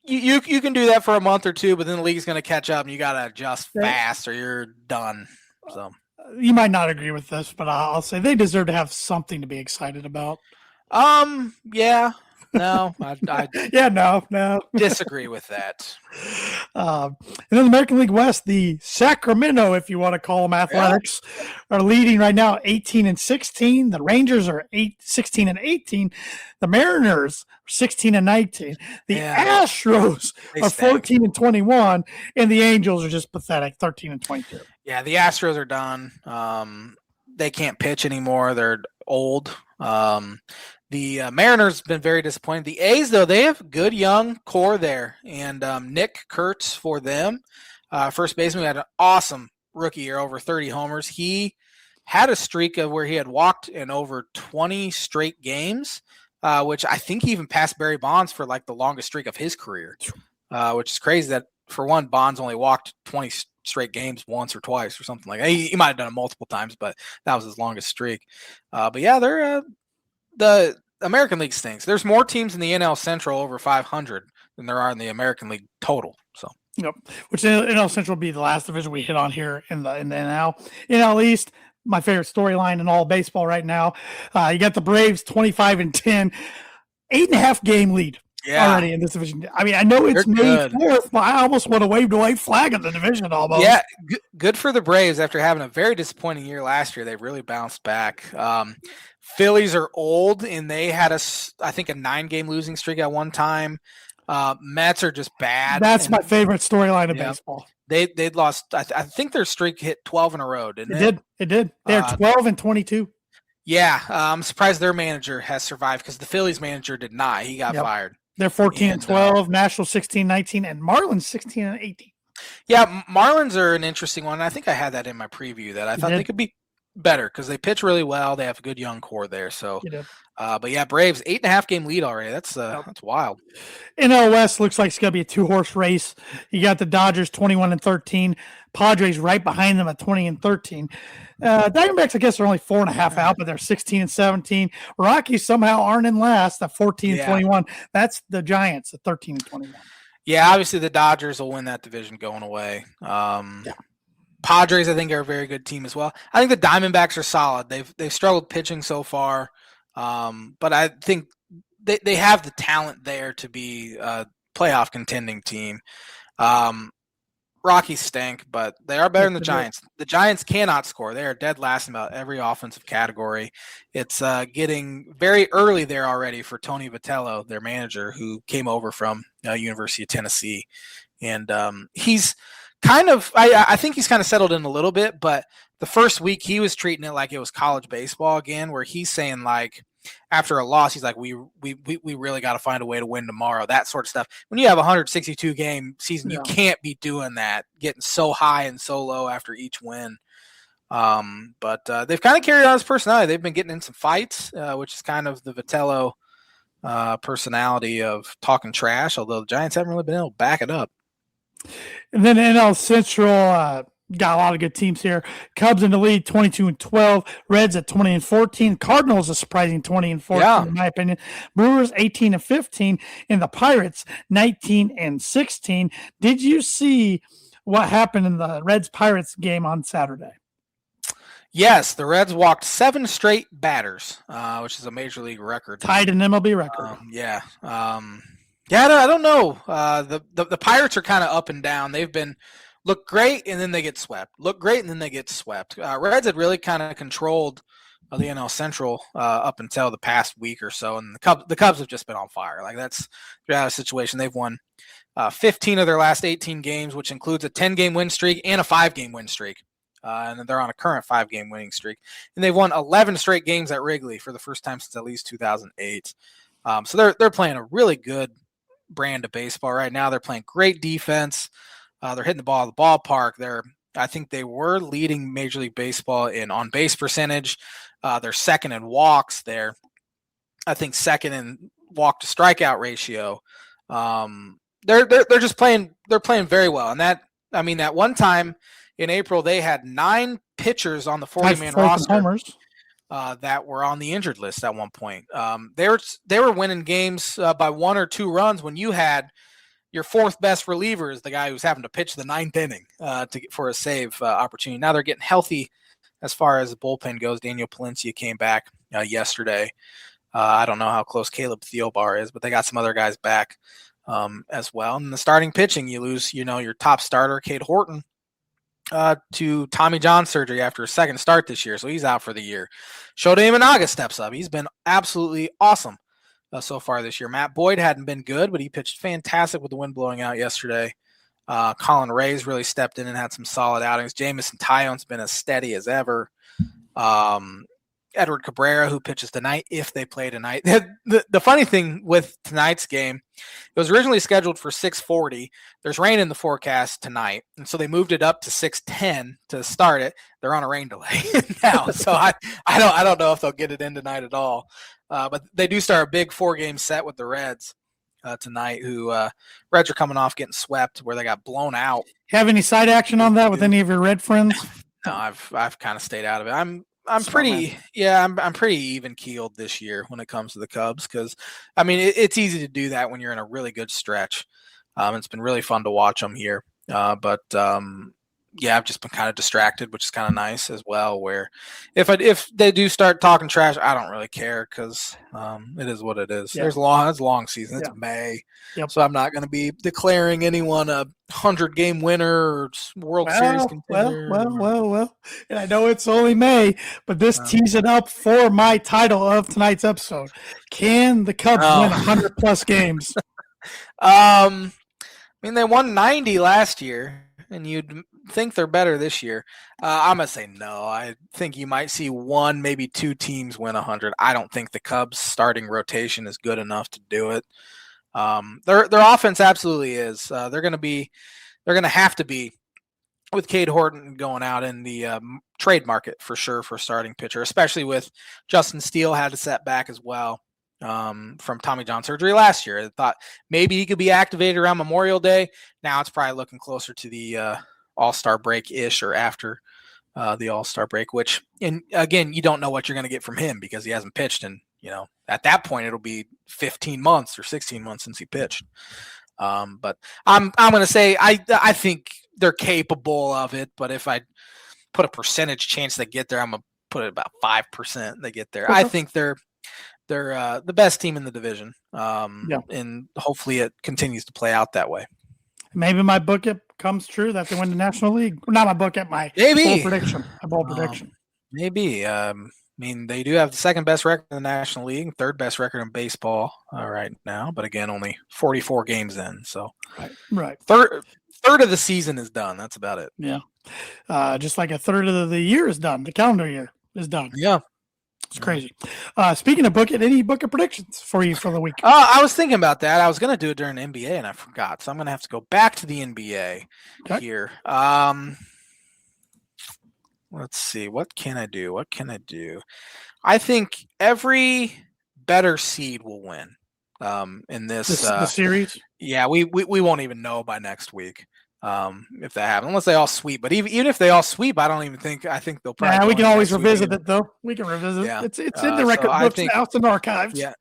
you can do that for a month or two, but then the league's going to catch up, and you got to adjust fast, or you're done. So you might not agree with this, but I'll say they deserve to have something to be excited about. Yeah. No, no. Disagree with that. And then the American League West, the Sacramento, if you want to call them Athletics, are leading right now 18 and 16. The Rangers are 16 and 18. The Mariners are 16 and 19. The Astros are 14 and 21. And the Angels are just pathetic, 13 and 22. Yeah, the Astros are done. They can't pitch anymore. They're old. The Mariners have been very disappointed. The A's, though, they have good young core there. And Nick Kurtz for them, first baseman, had an awesome rookie year, over 30 homers. He had a streak of where he had walked in over 20 straight games, which I think he even passed Barry Bonds for like the longest streak of his career, which is crazy that, for one, Bonds only walked 20 straight games once or twice or something like that. He might have done it multiple times, but that was his longest streak. But yeah, they're the American League stinks. There's more teams in the NL Central over 500 than there are in the American League total. So, which NL Central will be the last division we hit on here in the NL East. My favorite storyline in all baseball right now. You got the Braves 25 and 10, 8.5 game lead. Already in this division. I mean, I know it's May 4th, but I almost want to wave the white flag in the division almost. Yeah, good for the Braves. After having a very disappointing year last year, they've really bounced back. Phillies are old, and they had I think a 9-game losing streak at one time. Mets are just bad. That's my favorite storyline of baseball. They'd lost. I think their streak hit 12 in a row, didn't it? It did. They're 12 and 22. Yeah, I'm surprised their manager has survived because the Phillies manager did not. He got fired. They're 14 and 12, Nationals 16 19, and Marlins 16 and 18. Yeah, Marlins are an interesting one. I think I had that in my preview that I thought they could be better because they pitch really well. They have a good young core there. So, but yeah, Braves 8.5 game lead already. That's wild. NL West looks like it's going to be a 2-horse race. You got the Dodgers 21 and 13, Padres right behind them at 20 and 13. Diamondbacks, I guess, are only 4.5 out, but they're 16 and 17. Rockies somehow aren't in last at 14 and 21. That's the Giants at 13 and 21. Yeah, obviously the Dodgers will win that division going away. Padres, I think, are a very good team as well. I think the Diamondbacks are solid. They've struggled pitching so far, but I think they have the talent there to be a playoff contending team. Rockies stink, but they are better than the Giants. The Giants cannot score. They are dead last in about every offensive category. It's getting very early there already for Tony Vitello, their manager, who came over from University of Tennessee. And he's kind of I think he's kind of settled in a little bit, but the first week he was treating it like it was college baseball again, where he's saying, like, after a loss, he's like, we really got to find a way to win tomorrow, that sort of stuff. When you have a 162 game season, you can't be doing that, getting so high and so low after each win. But they've kind of carried on his personality. They've been getting in some fights, which is kind of the Vitello personality of talking trash, although the Giants haven't really been able to back it up. And then NL Central, got a lot of good teams here. Cubs in the lead, 22 and 12. Reds at 20 and 14. Cardinals a surprising 20 and 14, in my opinion. Brewers 18 and 15, and the Pirates 19 and 16. Did you see what happened in the Reds Pirates game on Saturday? Yes, the Reds walked 7 straight batters, which is a major league record. Tied an MLB record. I don't know. The Pirates are kind of up and down. They've been look great, and then they get swept. Look great, and then they get swept. Reds had really kind of controlled the NL Central up until the past week or so, and the Cubs have just been on fire. Like, that's the situation. They've won 15 of their last 18 games, which includes a 10-game win streak and a 5-game win streak. And they're on a current 5-game winning streak. And they've won 11 straight games at Wrigley for the first time since at least 2008. So they're playing a really good brand of baseball right now. They're playing great defense. They're hitting the ball at the ballpark. I think they were leading Major League Baseball in on-base percentage. They're second in walks. They're, I think, second in walk-to-strikeout ratio. They're just playing. They're playing very well. And that one time in April, they had 9 pitchers on the 40-man roster that were on the injured list at one point. They were winning games by 1 or 2 runs when you had your 4th best reliever is the guy who's having to pitch the 9th inning for a save opportunity. Now they're getting healthy as far as the bullpen goes. Daniel Palencia came back yesterday. I don't know how close Caleb Thielbar is, but they got some other guys back as well. And the starting pitching, you lose, your top starter, Cade Horton, to Tommy John surgery after a second start this year, so he's out for the year. Shohei Imanaga steps up. He's been absolutely awesome so far this year. Matt Boyd hadn't been good, but he pitched fantastic with the wind blowing out yesterday. Colin Ray's really stepped in and had some solid outings. Jamison Tyon's been as steady as ever. Edward Cabrera, who pitches tonight, if they play tonight. The funny thing with tonight's game, it was originally scheduled for 6:40. There's rain in the forecast tonight, and so they moved it up to 6:10 to start it. They're on a rain delay now, so I don't know if they'll get it in tonight at all. But they do start a big 4-game set with the Reds tonight. Reds are coming off getting swept, where they got blown out. Have any side action on that with any of your Red friends? No, I've kind of stayed out of it. I'm pretty even keeled this year when it comes to the Cubs because, it's easy to do that when you're in a really good stretch. It's been really fun to watch them here. But I've just been kind of distracted, which is kind of nice as well, where if they do start talking trash, I don't really care because it is what it is. Yeah. It's a long season. It's May. Yep. So I'm not going to be declaring anyone a 100-game winner or World Series contender. Well. And I know it's only May, but this tees it up for my title of tonight's episode. Can the Cubs win 100-plus games? They won 90 last year, and you'd think they're better this year. I'm going to say no. I think you might see 1, maybe 2 teams win 100. I don't think the Cubs starting rotation is good enough to do it. Their offense absolutely is. They're going to have to be with Cade Horton going out in the trade market for sure for starting pitcher, especially with Justin Steele had a setback as well from Tommy John surgery last year. I thought maybe he could be activated around Memorial Day. Now it's probably looking closer to the All-Star break-ish or after the All-Star break, which, and again, you don't know what you're going to get from him because he hasn't pitched in, at that point it'll be 15 months or 16 months since he pitched. But I'm going to say I think they're capable of it, but if I put a percentage chance they get there, I'm going to put it about 5% they get there. I think they're the best team in the division, and hopefully it continues to play out that way. Maybe my book comes true that they win the National League. Not my book, my bold prediction. My bold prediction. Maybe. They do have the second best record in the National League, third best record in baseball right now. But again, only 44 games in. So right. Third of the season is done. That's about it. Yeah. Just like a third of the year is done. The calendar year is done. Yeah. It's crazy. Speaking of booking, any booking predictions for you for the week? I was thinking about that. I was going to do it during the NBA and I forgot. So I'm going to have to go back to the NBA here. Let's see. What can I do? I think every better seed will win in this the series. Yeah, we won't even know by next week if that happens, unless they all sweep. But even if they all sweep, I think they'll probably. Yeah, we can always revisit it though. We can revisit. Yeah. It's in the record books now. It's in archives. Yeah,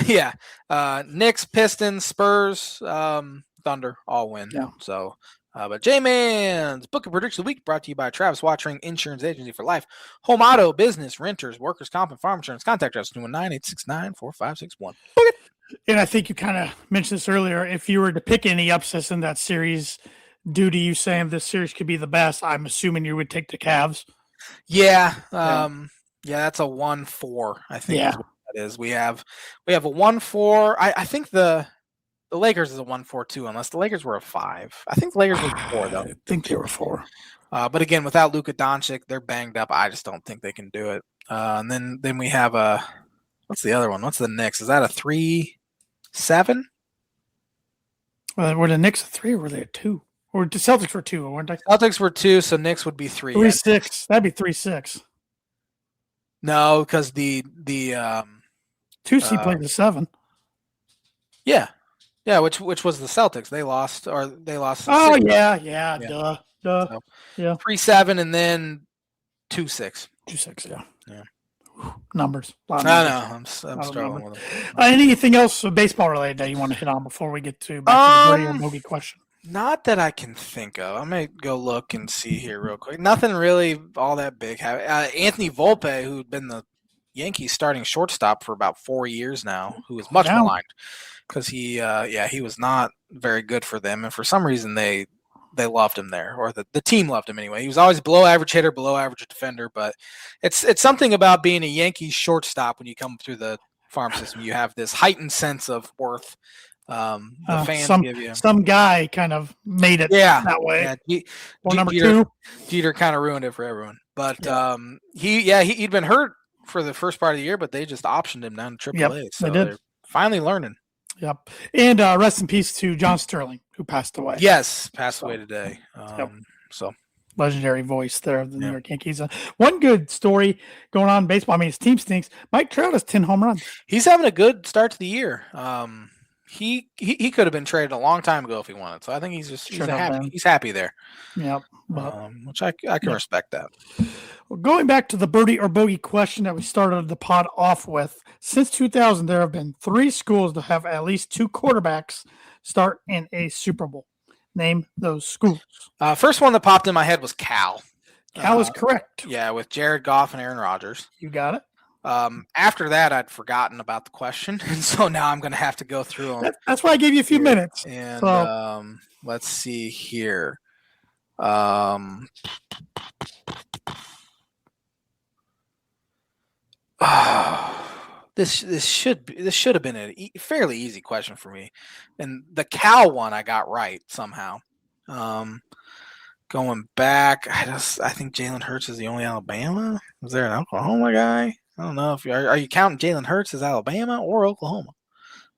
yeah. Knicks, Pistons, Spurs, Thunder all win. Yeah. So. But J-Man's Book of Prediction of the Week brought to you by Travis Wottring Insurance Agency for Life. Home auto, business, renters, workers' comp, and farm insurance. Contact us 219-869-4561. And I think you kind of mentioned this earlier. If you were to pick any upsets in that series, due to you saying this series could be the best, I'm assuming you would take the Cavs. Yeah. That's a 1-4, I think is what that is. We have a 1-4. I think the the Lakers is a 1-4-2 unless the Lakers were a 5. I think the Lakers were 4 though. I think they were 4. But again, without Luka Doncic, they're banged up. I just don't think they can do it. And then we have what's the other one? What's the Knicks? Is that a 3-7? Were the Knicks a 3 or were they a 2? Or the Celtics were 2, weren't they? Celtics were 2, so Knicks would be 3. 3-6. That'd be 3-6. No, because the 2C played the 7. Yeah, which was the Celtics. They lost. Oh 6. Yeah. Duh. So, Yeah. 3-7 and then 2-6. 2-6. Yeah. Yeah. Numbers. I know. I'm struggling with them. Anything else baseball related that you want to hit on before we get to back to the Brady or Bogey question? Not that I can think of. I may go look and see here real quick. Nothing really all that big. Anthony Volpe, who'd been the Yankees starting shortstop for about 4 years now, who was much maligned because he was not very good for them, and for some reason they loved him there, or the team loved him anyway. He was always below average hitter, below average defender, but it's something about being a Yankees shortstop when you come through the farm system. You have this heightened sense of worth. The fans give you. Some guy kind of made it that way. Yeah, number 2. Jeter kind of ruined it for everyone. But he'd been hurt for the first part of the year, but they just optioned him down to AAA. So they're finally learning. Yep. And rest in peace to John Sterling, who passed away. Yes, passed away today. So legendary voice there of the New York Yankees. One good story going on in baseball. I mean, his team stinks. Mike Trout has 10 home runs. He's having a good start to the year. He could have been traded a long time ago if he wanted. So I think he's happy there. Yep. Which I can respect that. Well, going back to the birdie or bogey question that we started the pod off with, since 2000, there have been 3 schools that have at least 2 quarterbacks start in a Super Bowl. Name those schools. First one that popped in my head was Cal. Cal is correct. Yeah, with Jared Goff and Aaron Rodgers. You got it. After that, I'd forgotten about the question, and so now I'm going to have to go through them. That's why I gave you a few minutes. And let's see here. This should have been a fairly easy question for me, and the Cal one I got right somehow. Going back, I think Jalen Hurts is the only Alabama. Was there an Oklahoma guy? I don't know if are you counting Jalen Hurts as Alabama or Oklahoma?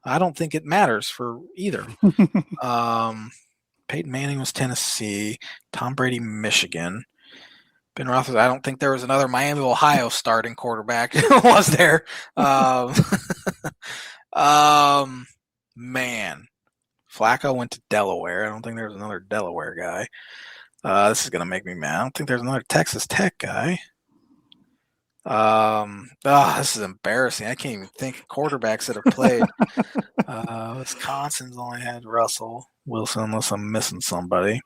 I don't think it matters for either. Peyton Manning was Tennessee. Tom Brady, Michigan. Ben Roethlisberger. I don't think there was another Miami, Ohio starting quarterback. Was there? Man, Flacco went to Delaware. I don't think there was another Delaware guy. This is gonna make me mad. I don't think there's another Texas Tech guy. This is embarrassing. I can't even think of quarterbacks that have played. Wisconsin's only had Russell Wilson, unless I'm missing somebody.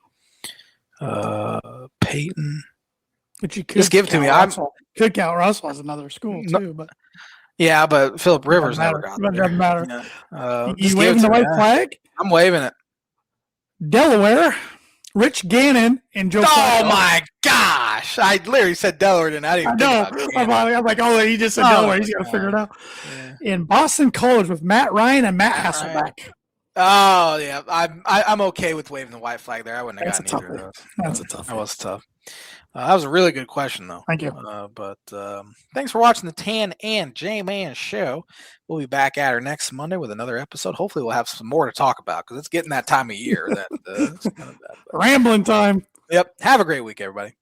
Peyton. But you could just give it to me. Could count Russell as another school too, but yeah, but Phillip Rivers never got there. It doesn't matter. Yeah. You waving the white flag? I'm waving it. Delaware. Rich Gannon and Joe. Oh my gosh! I literally said Delaware, and I didn't. I'm like, oh, he just said Delaware. He's gonna figure it out. Yeah. In Boston College with Matt Ryan and Matt Hasselbeck. Oh yeah, I'm okay with waving the white flag there. I wouldn't have gotten either of those. That's a tough. That was tough. That was a really good question, though. Thank you. But thanks for watching the Tan and J-Man show. We'll be back at her next Monday with another episode. Hopefully, we'll have some more to talk about because it's getting that time of year that it's kind of bad. Rambling time. Yep. Have a great week, everybody.